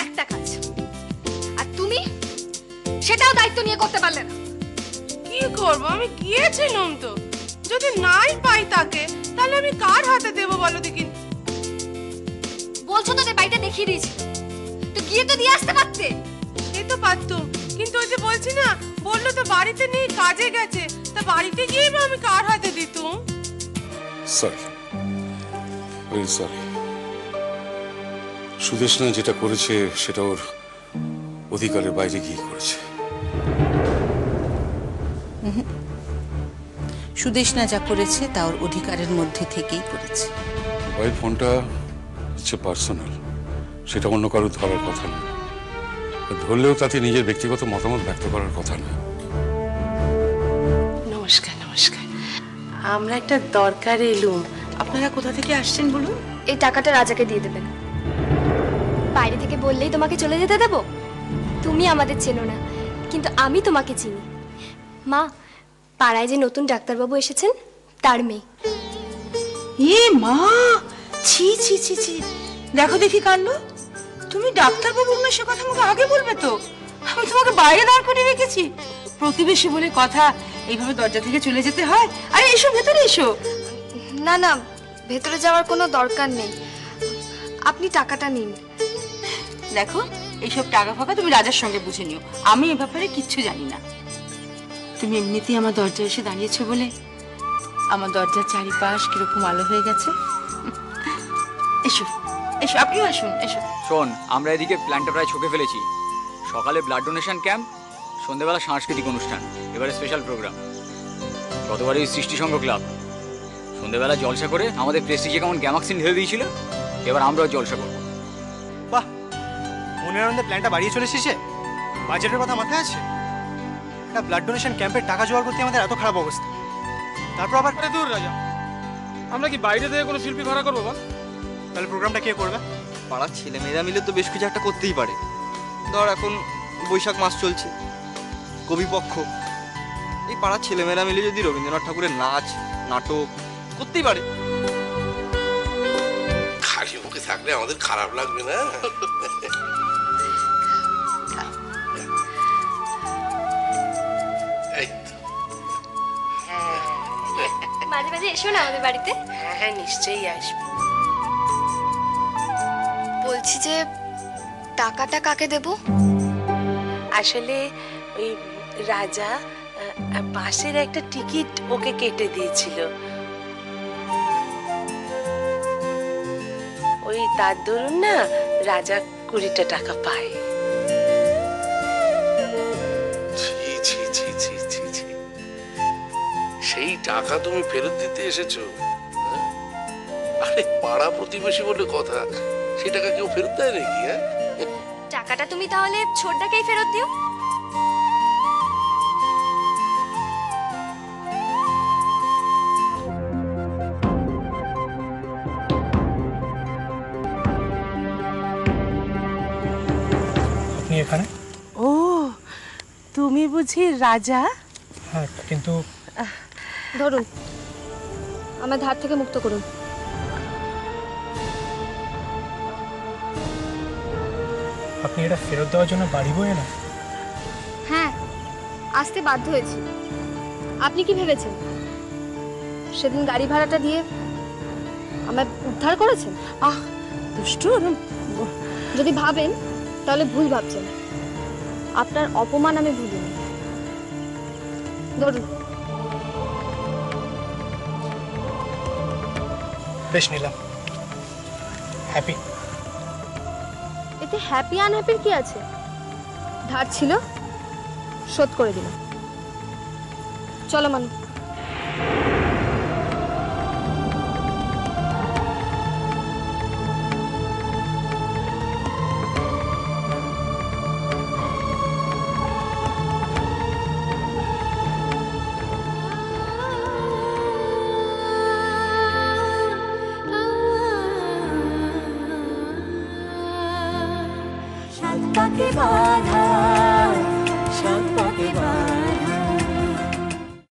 একটা কাজ আর তুমি সেটাও দায়িত্ব নিয়ে করতে পারলে না। কি করব, আমি গিয়েছিলাম তো, যদি নাই পাই তাকে তাহলে আমি কার হাতে দেবো বলো দেখি। বলছো তো যে বাড়িটা দেখিয়ে দিয়েছি, তো গিয়ে তো দিয়ে আসতে পারতে। সে তো পারতো, কিন্তু ওই যে বলছি না, বললো তো বাড়িতে নেই, কাজে গেছে, তা বাড়িতে গিয়ে আমি কার হাতে দিতুম। Sorry, very sorry. সুদেশনা যেটা করেছে সেটা ওর অধিকারের বাইরে গিয়ে করেছে। সুদেশনা যা করেছে তা ওর অধিকারের মধ্যে থেকেই করেছে। মোবাইল ফোনটা হচ্ছে পার্সোনাল, সেটা অন্য কারো ধরার কথা না। ধরলেও তাতে নিজের ব্যক্তিগত মতামত ব্যক্ত করার কথা না। নমস্কার নমস্কার, আমরা একটা দরকারে এলুম। আপনারা কোথা থেকে আসছেন বলুন? এই টাকাটা রাজাকে দিয়ে দেবেন। বাইরে থেকে বললেই তোমাকে চলে যেতে দেবো? তুমি আমাদের চেনো না, কিন্তু আমি তোমাকে চিনি। মা, পাড়ায় যে নতুন ডাক্তারবাবু এসেছেন তার মেয়ে। এ মা, ছি ছি ছি ছি, দেখো দেখি কাণ্ড। তুমি ডাক্তারবাবুর মেয়ে, সে কথা আমাকে আগে বলবে তো। আমি তোমাকে বাইরে দাঁড় করিয়ে রেখেছি, প্রতিবেশী বলে কথা, এইভাবে দরজা থেকে চলে যেতে হয়? আরে এসো, ভেতরে এসো। না না, ভেতরে যাওয়ার কোনো দরকার নেই, আপনি টাকাটা নিন। দেখো, এইসব টাকা ফাঁকা তুমি রাজার সঙ্গে বুঝে নিও, আমি এ ব্যাপারে কিচ্ছু জানি না। তুমি এমনিতেই আমার দরজায় এসে দাঁড়িয়েছো বলে আমার দরজার চারিপাশ কিরকম আলো হয়ে গেছে। এসো এসো, আপনিও আসুন, এসো। শোন, আমরা এদিকে প্ল্যানটা প্রায় ছকে ফেলেছি। সকালে ব্লাড ডোনেশন ক্যাম্প, সন্ধ্যেবেলা সাংস্কৃতিক অনুষ্ঠান, এবারে স্পেশাল প্রোগ্রাম। গতবারে সৃষ্টি সংঘ ক্লাব সন্ধ্যেবেলা জলসা করে আমাদের প্রেস্টিজে কেমন গ্যামাক্সিন ঢেলে দিয়েছিল, এবার আমরাও জলসা করবো। বাহ, মনের আনন্দে প্ল্যানটা বাড়িয়ে চলে এসেছে। বাজেটের কথা মাথায় আছে? একটা ব্লাড ডোনেশন ক্যাম্পের টাকা জোগাড় করতে আমাদের এত খারাপ অবস্থা, তারপর আবার দূর রাজা, আমরা কি বাইরে থেকে কোনো শিল্পী ভাড়া করবো? তাহলে প্রোগ্রামটা কে করবে? পাড়ার ছেলে মেয়েরা মিলে তো বেশ কিছু একটা করতেই পারে। ধর এখন বৈশাখ মাস চলছে, কবিপক্ষ, এই পাড়ার ছেলেমেয়েরা মিলে যদি রবীন্দ্রনাথ ঠাকুরের নাচ নাটক করতেই পারে। খালি মুখে থাকলে আমাদের খারাপ লাগবে না। মাঝে মাঝে এসো না আমাদের বাড়িতে। হ্যাঁ হ্যাঁ, নিশ্চয়ই আসবো। বলছি যে টাকাটা কাকে দেব? আসলে ওই রাজা বাসের একটা টিকিট ওকে কেটে দিয়েছিল, ওই তার দরুন না রাজা 20টা টাকা পায়। ছি ছি ছি ছি ছি ছি, সেই টাকা তুমি ফেরত দিতে এসেছো? আরে পাড়া প্রতিবেশী বলে কথা, সেই টাকা কেউ ফেরত দেয় নাকি? হ্যাঁ, টাকাটা তুমি তাহলে ছোটদাকেই ফেরত দিও। আপনি এখানে? ও, তুমি বুঝি রাজা? হ্যাঁ, কিন্তু ধরুন, আমার ধার থেকে মুক্ত করুন। আপনি এটা ফেরত দেওয়ার জন্য বাড়ি বয়ে না? হ্যাঁ, আসতে বাধ্য হয়েছি। আপনি কি ভেবেছেন সেদিন গাড়ি ভাড়াটা দিয়ে আমায় উদ্ধার করেছেন? আহ, দুষ্টু। যদি ভাবেন তাহলে ভুল ভাবছেন। আপনার অপমান আমি ভুলিনি। ধরুন। বেশ, নিলাম। হ্যাপি? এতে হ্যাপি আনহ্যাপির কি আছে? ধার ছিল, শোধ করে দিলাম। চলো মানু। তাকে বাধা